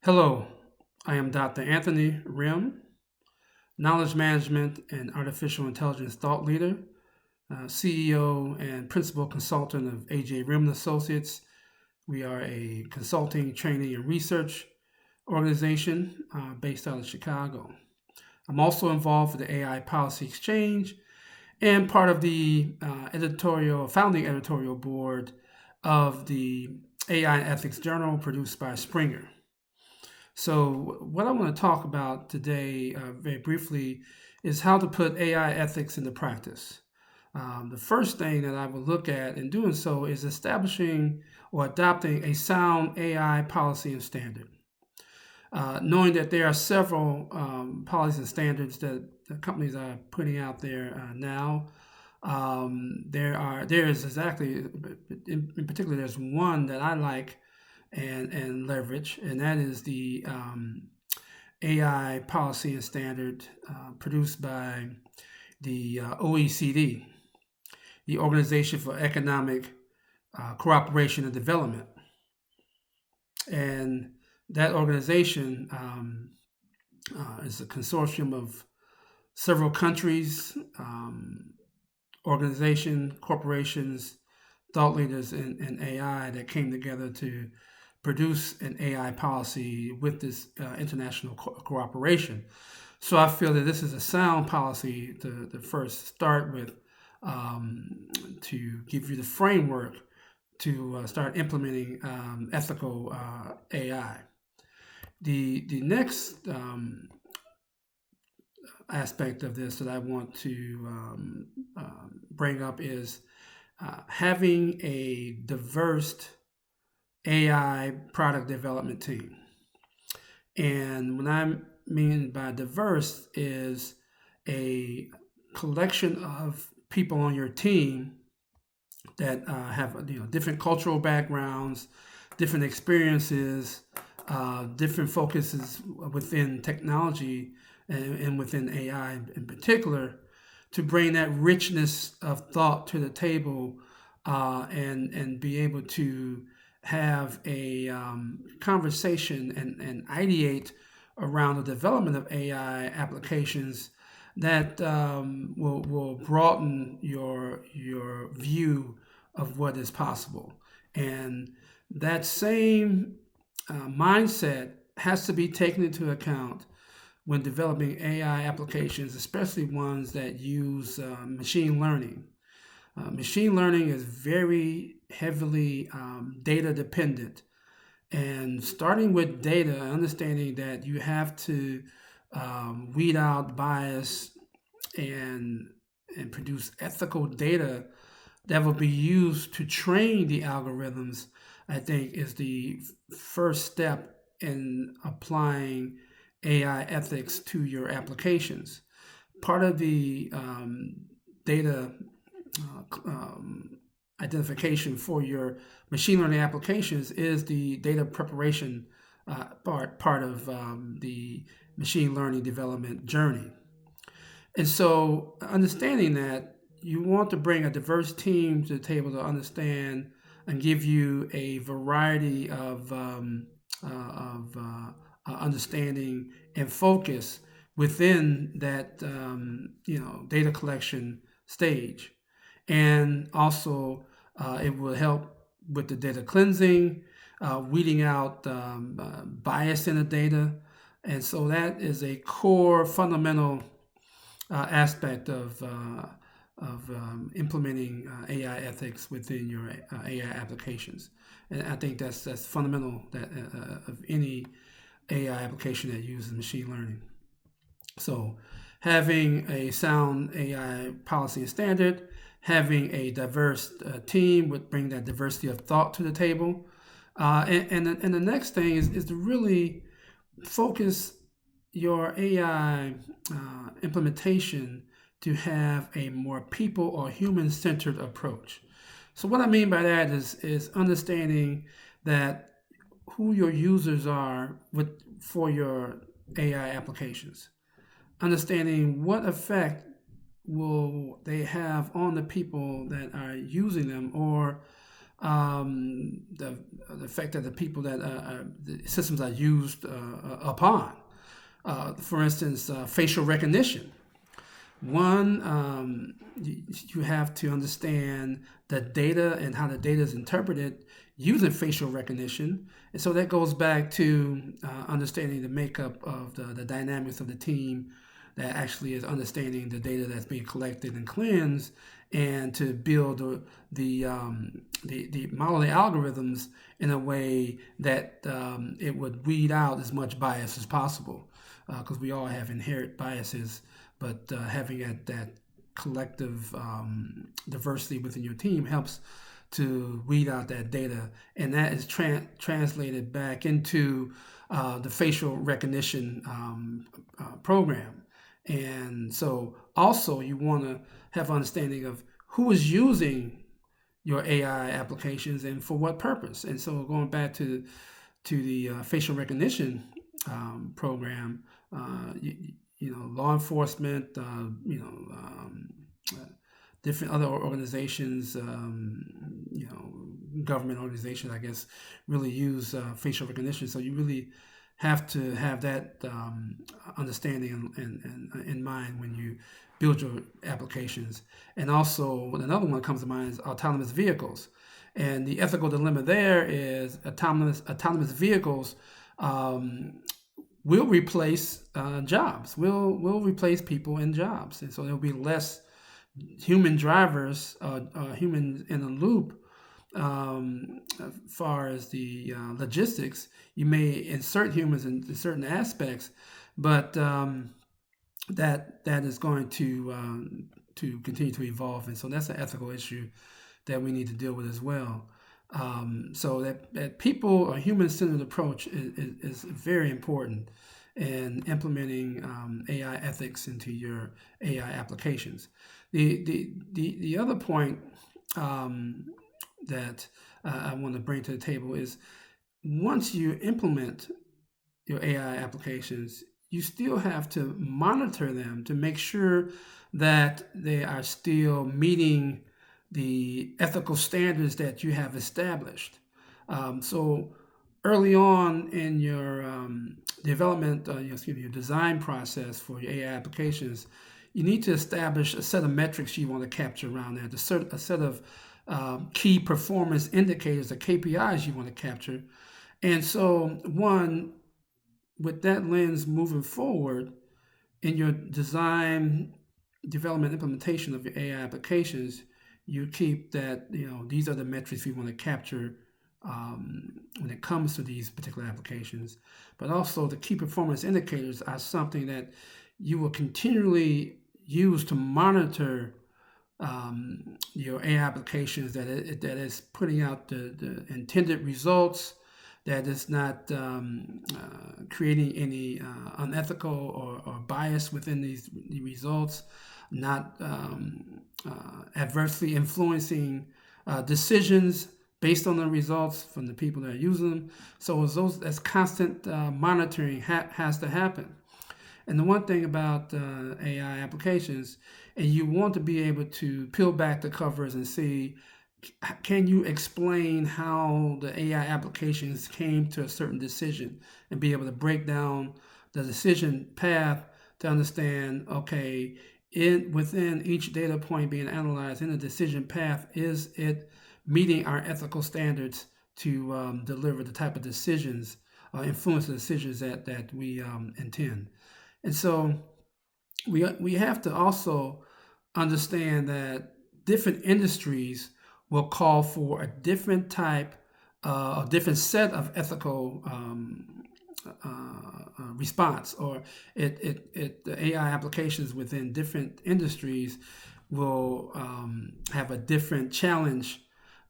Hello, I am Dr. Anthony Rhem, Knowledge Management and Artificial Intelligence Thought Leader, CEO and Principal Consultant of AJ Rhem Associates. We are a consulting, training, and research organization based out of Chicago. I'm also involved with the AI Policy Exchange and part of the founding editorial board of the AI Ethics Journal produced by Springer. So, what I want to talk about today, very briefly, is how to put AI ethics into practice. The first thing that I will look at in doing so is establishing or adopting a sound AI policy and standard. Knowing that there are several policies and standards that the companies are putting out there now, there is exactly in particular there's one that I like and leverage, and that is the AI policy and standard produced by the OECD, the Organization for Economic Cooperation and Development. And that organization is a consortium of several countries, corporations, thought leaders in AI that came together to produce an AI policy with this international cooperation. So I feel that this is a sound policy to first start with, to give you the framework to start implementing ethical AI. The next aspect of this that I want to bring up is having a diverse AI product development team. And what I mean by diverse is a collection of people on your team that have different cultural backgrounds, different experiences, different focuses within technology and within AI in particular, to bring that richness of thought to the table and be able to have a conversation and ideate around the development of AI applications that will broaden your view of what is possible. And that same mindset has to be taken into account when developing AI applications, especially ones that use machine learning. Machine learning is very heavily data dependent. And starting with data, understanding that you have to weed out bias and produce ethical data that will be used to train the algorithms, I think is the first step in applying AI ethics to your applications. Part of the data identification for your machine learning applications is the data preparation part of the machine learning development journey. And so, understanding that, you want to bring a diverse team to the table to understand and give you a variety of understanding and focus within that data collection stage. And also, it will help with the data cleansing, weeding out bias in the data. And so that is a core fundamental aspect of implementing AI ethics within your AI applications. And I think that's fundamental of any AI application that uses machine learning. So having a sound AI policy and standard, having a diverse team would bring that diversity of thought to the table. And the next thing is to really focus your AI implementation to have a more people or human-centered approach. So what I mean by that is understanding that who your users are for your AI applications. Understanding what effect will they have on the people that are using them, or the fact that the people that the systems are used upon. For instance, facial recognition. One, you have to understand the data and how the data is interpreted using facial recognition. And so that goes back to understanding the makeup of the dynamics of the team that actually is understanding the data that's being collected and cleansed, and to build the model the algorithms in a way that it would weed out as much bias as possible, because we all have inherent biases, but having that collective diversity within your team helps to weed out that data, and that is translated back into the facial recognition program. And so also you want to have understanding of who is using your AI applications and for what purpose. And so going back to the facial recognition program, law enforcement, different other organizations, government organizations, I guess, really use facial recognition. So you really have to have that understanding in mind when you build your applications. And also, another one that comes to mind is autonomous vehicles. And the ethical dilemma there is autonomous vehicles will replace jobs. Will replace people in jobs, and so there'll be less human drivers, humans in the loop. As far as the logistics, you may insert humans in certain aspects, but that is going to continue to evolve, and so that's an ethical issue that we need to deal with as well. So that people, a human-centered approach is very important in implementing AI ethics into your AI applications. The other point that I want to bring to the table is, once you implement your AI applications, you still have to monitor them to make sure that they are still meeting the ethical standards that you have established. So early on in your development, your design process for your AI applications, you need to establish a set of metrics you want to capture around that, a set of key performance indicators, the KPIs you want to capture. And so, with that lens moving forward in your design, development, implementation of your AI applications, you keep that, these are the metrics we want to capture when it comes to these particular applications. But also the key performance indicators are something that you will continually use to monitor your AI applications, that is putting out the intended results, that is not creating any unethical or bias within these results, not adversely influencing decisions based on the results from the people that are using them. So that's constant monitoring has to happen. And the one thing about AI applications, and you want to be able to peel back the covers and see, can you explain how the AI applications came to a certain decision, and be able to break down the decision path to understand, okay, within each data point being analyzed in the decision path, is it meeting our ethical standards to deliver the type of decisions, influence the decisions that we intend. And so we have to also understand that different industries will call for a different type, a different set of ethical response, or the AI applications within different industries will have a different challenge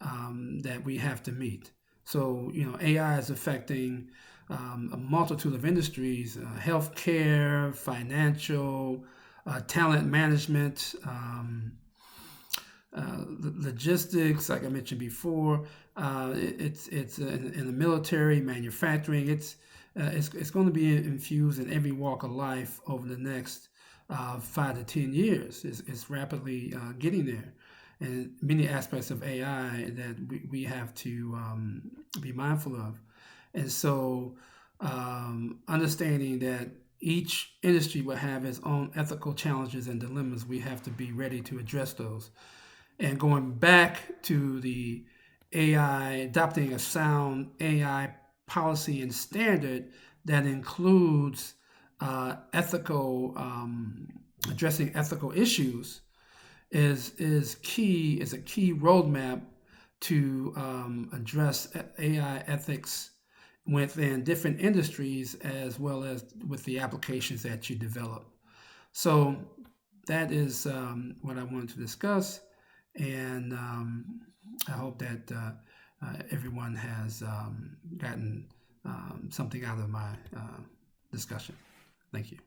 that we have to meet. So, AI is affecting a multitude of industries: healthcare, financial, talent management, logistics, like I mentioned before. It's in the military, manufacturing. It's going to be infused in every walk of life over the next 5 to 10 years. It's rapidly getting there. and many aspects of AI that we have to be mindful of. And so, understanding that each industry will have its own ethical challenges and dilemmas, we have to be ready to address those. And going back to the AI, adopting a sound AI policy and standard that includes ethical, addressing ethical issues is key, is a key roadmap to address AI ethics within different industries as well as with the applications that you develop. So that is what I wanted to discuss, and I hope that everyone has gotten something out of my discussion. Thank you.